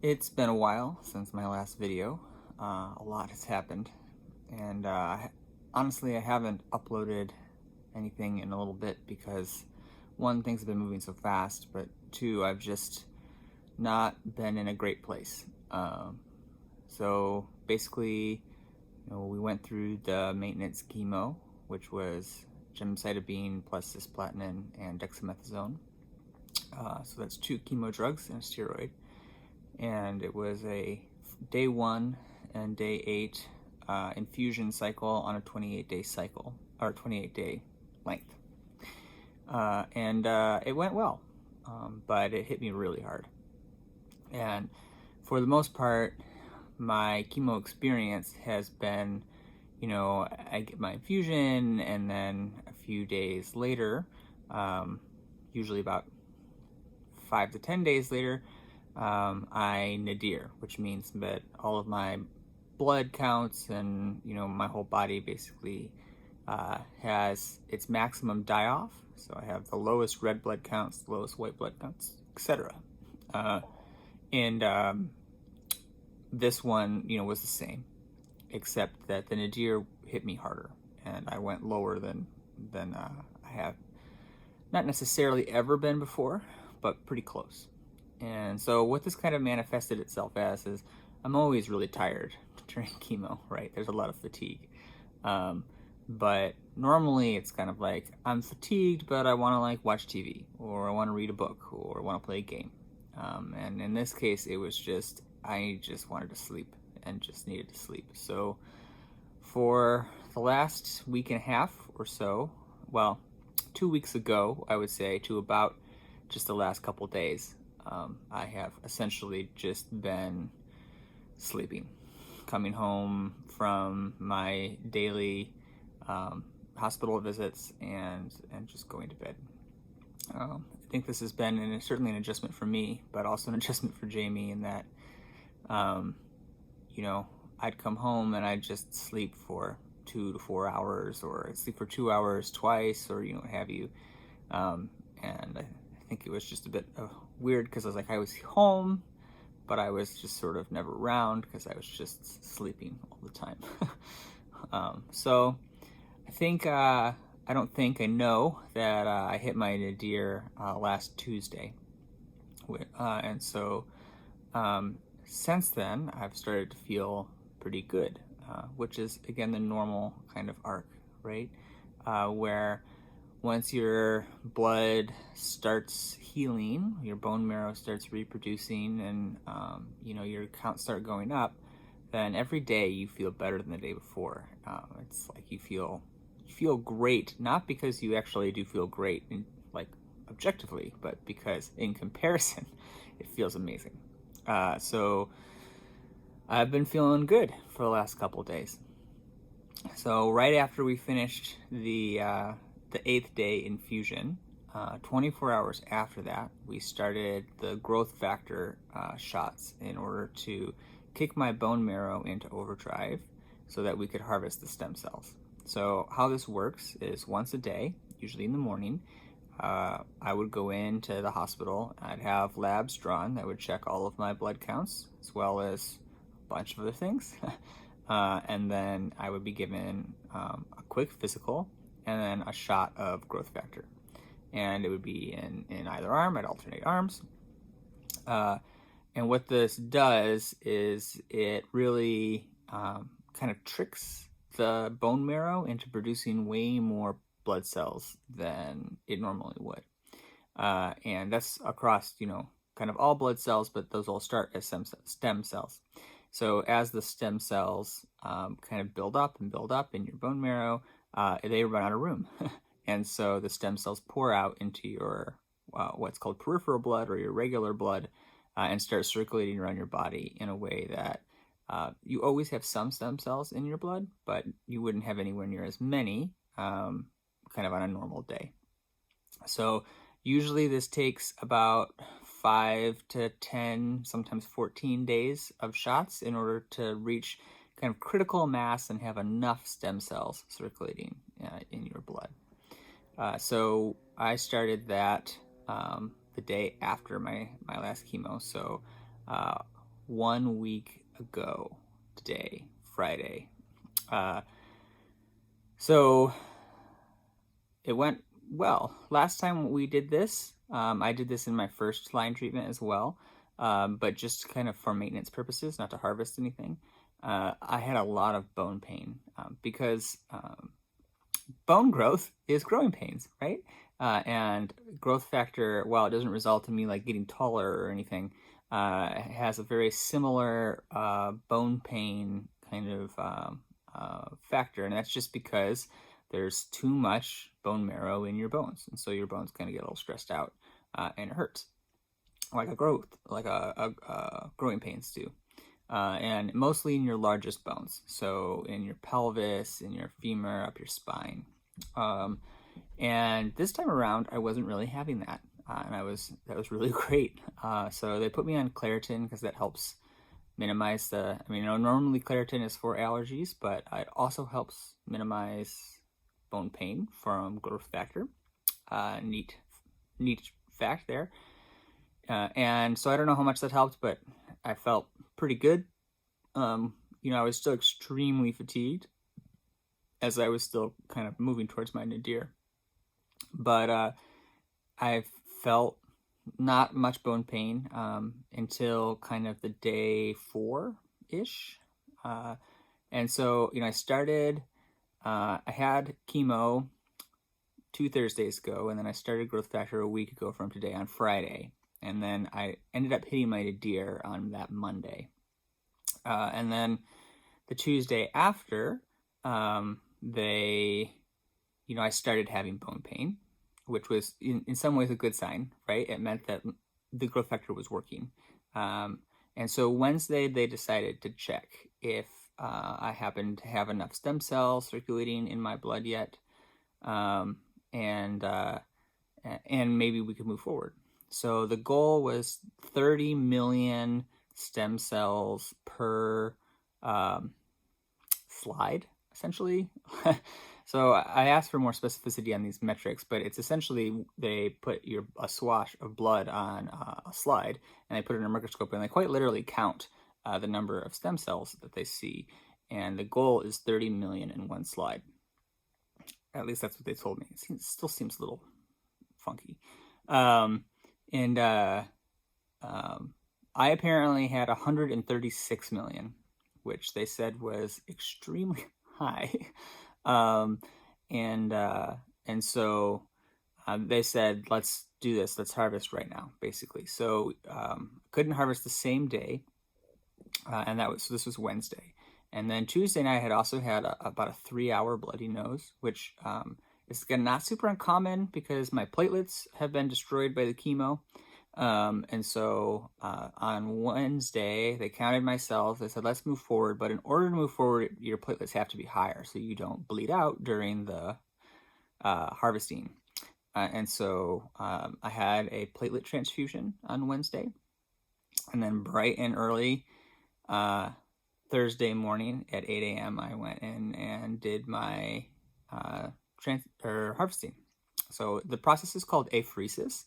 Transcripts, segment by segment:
It's been a while since my last video. A lot has happened, and honestly, I haven't uploaded anything in a little bit because one, things have been moving so fast, but two, I've just not been in a great place. So basically, we went through the maintenance chemo, which was gemcitabine plus cisplatin and dexamethasone. So that's two chemo drugs and a steroid. And it was a day 1 and day 8 infusion cycle on a 28-day cycle, or 28-day length. And it went well, but it hit me really hard. And for the most part, my chemo experience has been, I get my infusion, and then a few days later, usually about 5 to 10 days later, I nadir, which means that all of my blood counts and my whole body basically has its maximum die-off. So I have the lowest red blood counts, the lowest white blood counts, etc. And this one, was the same, except that the nadir hit me harder, and I went lower than I have not necessarily ever been before, but pretty close. And so what this kind of manifested itself as is I'm always really tired during chemo, right? There's a lot of fatigue. But normally it's kind of like I'm fatigued, but I want to watch TV, or I want to read a book, or I want to play a game. And in this case, it was just, I just wanted to sleep and just needed to sleep. So for the last week and a half or so, well, 2 weeks ago, I would say, to about just the last couple days, I have essentially just been sleeping, coming home from my daily hospital visits and just going to bed. I think this has been certainly an adjustment for me, but also an adjustment for Jamie in that, I'd come home and I'd just sleep for 2 to 4 hours, or I'd sleep for 2 hours twice, or what have you. And I think it was just a bit weird because I was home, but I was just sort of never around because I was just sleeping all the time. So I know that I hit my nadir last Tuesday. And so since then, I've started to feel pretty good, which is, again, the normal kind of arc, right? Where once your blood starts healing, your bone marrow starts reproducing, and your counts start going up, then every day you feel better than the day before. It's like you feel great, not because you actually do feel great, objectively, but because in comparison, it feels amazing. So I've been feeling good for the last couple of days. So right after we finished the 8th day infusion, 24 hours after that, we started the growth factor shots in order to kick my bone marrow into overdrive so that we could harvest the stem cells. So how this works is once a day, usually in the morning, I would go into the hospital. I'd have labs drawn that would check all of my blood counts, as well as a bunch of other things. And then I would be given a quick physical and then a shot of growth factor. And it would be in either arm. I'd alternate arms. And what this does is it really kind of tricks the bone marrow into producing way more blood cells than it normally would. And that's across, kind of all blood cells, but those all start as stem cells. So as the stem cells kind of build up in your bone marrow, they run out of room. And so the stem cells pour out into your what's called peripheral blood, or your regular blood, and start circulating around your body in a way that you always have some stem cells in your blood, but you wouldn't have anywhere near as many kind of on a normal day. So usually this takes about 5 to 10, sometimes 14 days of shots in order to reach kind of critical mass and have enough stem cells circulating in your blood. So I started that the day after my last chemo. So 1 week ago today, Friday. So it went well. Last time we did this, I did this in my first line treatment as well, but just kind of for maintenance purposes, not to harvest anything. I had a lot of bone pain because bone growth is growing pains, right? And growth factor, while it doesn't result in me like getting taller or anything, has a very similar bone pain kind of factor, and that's just because there's too much bone marrow in your bones, and so your bones kind of get a little stressed out, and it hurts, like a growing pains do. And mostly in your largest bones, so in your pelvis, in your femur, up your spine. And this time around, I wasn't really having that, and that was really great. So they put me on Claritin because that helps minimize the. I mean, normally Claritin is for allergies, but it also helps minimize bone pain from growth factor. Neat fact there. And so I don't know how much that helped, but I felt pretty good. I was still extremely fatigued as I was still kind of moving towards my nadir. But I felt not much bone pain until kind of the day 4-ish. And so, I started, I had chemo 2 Thursdays ago, and then I started growth factor a week ago from today on Friday. And then I ended up hitting my nadir on that Monday. And then the Tuesday after, I started having bone pain, which was in some ways a good sign, right? It meant that the growth factor was working. And so Wednesday, they decided to check if I happened to have enough stem cells circulating in my blood yet, and maybe we could move forward. So the goal was 30 million stem cells per slide, essentially. So I asked for more specificity on these metrics, but it's essentially they put a swash of blood on a slide, and they put it in a microscope, and they quite literally count the number of stem cells that they see. And the goal is 30 million in one slide. At least that's what they told me. It still seems a little funky. I apparently had 136 million, which they said was extremely high. And so they said, let's do this. Let's harvest right now, basically. So couldn't harvest the same day, and this was Wednesday. And then Tuesday night, I had also had about a 3-hour bloody nose, which is again not super uncommon because my platelets have been destroyed by the chemo. And so on Wednesday, they counted my cells. They said, let's move forward. But in order to move forward, your platelets have to be higher so you don't bleed out during the harvesting. And so I had a platelet transfusion on Wednesday. And then bright and early Thursday morning at 8 a.m., I went in and did my harvesting. So the process is called apheresis.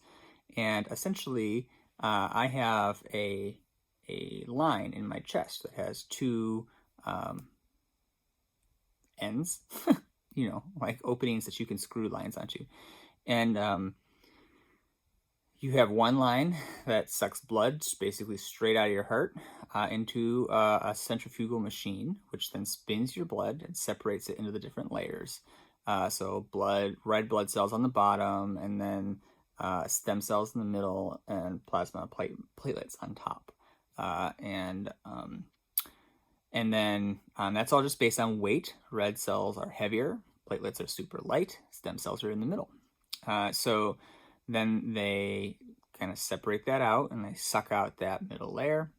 And essentially, I have a line in my chest that has 2 ends, like openings that you can screw lines onto. And you have one line that sucks blood basically straight out of your heart into a centrifugal machine, which then spins your blood and separates it into the different layers. So red blood cells on the bottom, and then stem cells in the middle, and plasma platelets on top. And then that's all just based on weight. Red cells are heavier, platelets are super light, stem cells are in the middle. So then they kind of separate that out, and they suck out that middle layer,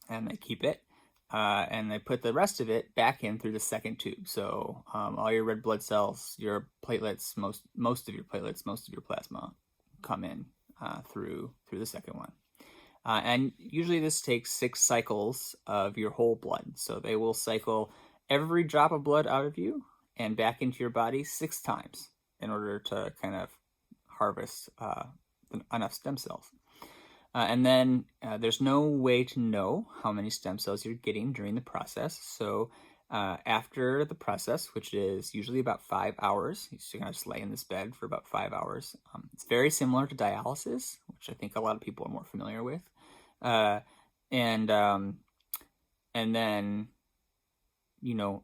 and they keep it. And they put the rest of it back in through the second tube. So all your red blood cells, your platelets, most of your platelets, most of your plasma come in through the second one. And usually this takes 6 cycles of your whole blood. So they will cycle every drop of blood out of you and back into your body 6 times in order to kind of harvest enough stem cells. And then there's no way to know how many stem cells you're getting during the process. So after the process, which is usually about 5 hours, you're going to just lay in this bed for about 5 hours. It's very similar to dialysis, which I think a lot of people are more familiar with. Uh, and then,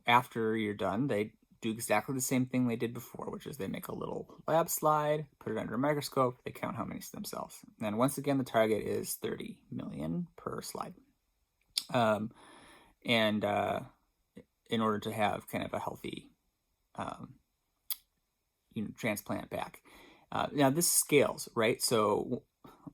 after you're done, they do exactly the same thing they did before, which is they make a little lab slide, put it under a microscope, they count how many stem cells. And once again, the target is 30 million per slide. And in order to have kind of a healthy transplant back. Now this scales, right? So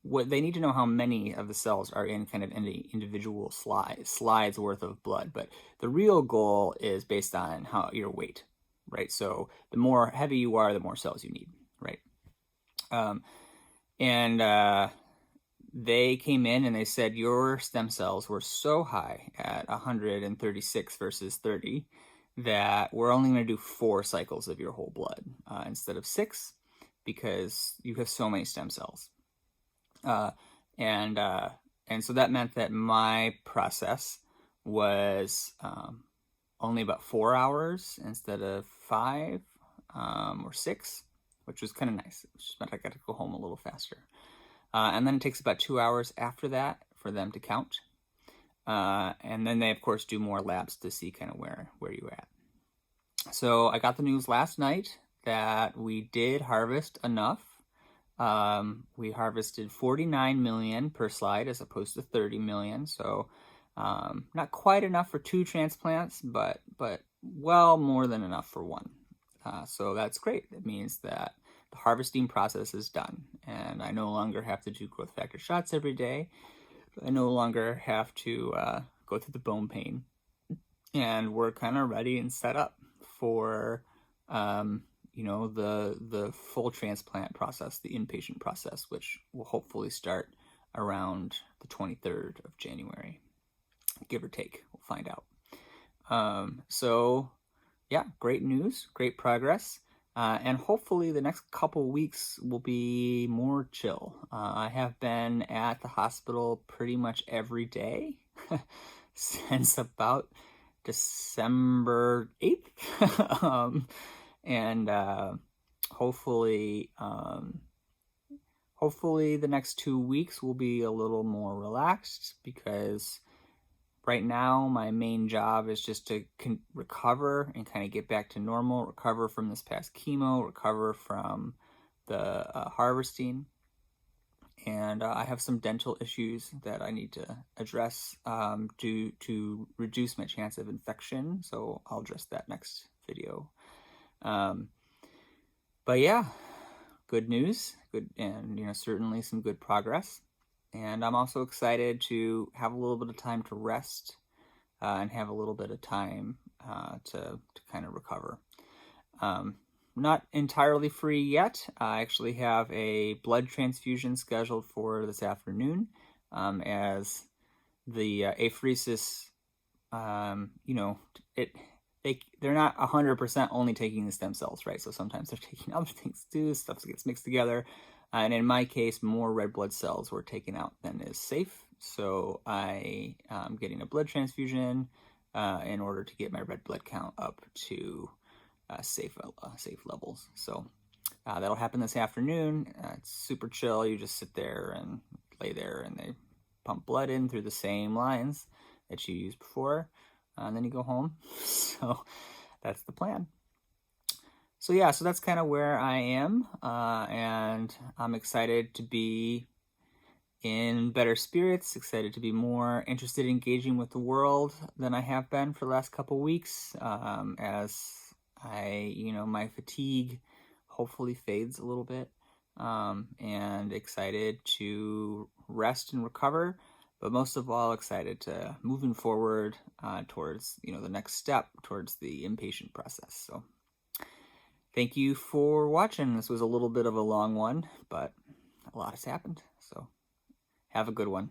what they need to know how many of the cells are in kind of any individual slides worth of blood, but the real goal is based on your weight, right? So the more heavy you are, the more cells you need, right? They came in and they said your stem cells were so high at 136 versus 30 that we're only going to do 4 cycles of your whole blood instead of 6 because you have so many stem cells. And so that meant that my process was only about 4 hours instead of 5 or 6, which was kind of nice. It just meant I got to go home a little faster. And then it takes about 2 hours after that for them to count. And then they, of course, do more labs to see kind of where you're at. So I got the news last night that we did harvest enough. We harvested 49 million per slide as opposed to 30 million. So not quite enough for 2 transplants, but well more than enough for 1. So that's great. It means that the harvesting process is done, and I no longer have to do growth factor shots every day. I no longer have to go through the bone pain, and we're kind of ready and set up for the full transplant process, the inpatient process, which will hopefully start around the 23rd of January, give or take. We'll find out. So yeah, great news, great progress. And hopefully the next couple weeks will be more chill. I have been at the hospital pretty much every day since about December 8th. And hopefully the next 2 weeks will be a little more relaxed because right now, my main job is just to recover and kind of get back to normal, recover from this past chemo, recover from the harvesting. And I have some dental issues that I need to address to reduce my chance of infection. So I'll address that next video. But yeah, good news, good, and certainly some good progress. And I'm also excited to have a little bit of time to rest and have a little bit of time to kind of recover. Not entirely free yet. I actually have a blood transfusion scheduled for this afternoon as the apheresis, they're not 100% only taking the stem cells, right? So sometimes they're taking other things too, stuff gets mixed together. And in my case, more red blood cells were taken out than is safe. So I am getting a blood transfusion in order to get my red blood count up to safe levels. So that'll happen this afternoon. It's super chill. You just sit there and lay there, and they pump blood in through the same lines that you used before. And then you go home. So that's the plan. So yeah, so that's kind of where I am, and I'm excited to be in better spirits, excited to be more interested in engaging with the world than I have been for the last couple weeks, as my fatigue hopefully fades a little bit, and excited to rest and recover, but most of all excited to moving forward towards, the next step towards the inpatient process. So thank you for watching. This was a little bit of a long one, but a lot has happened. So have a good one.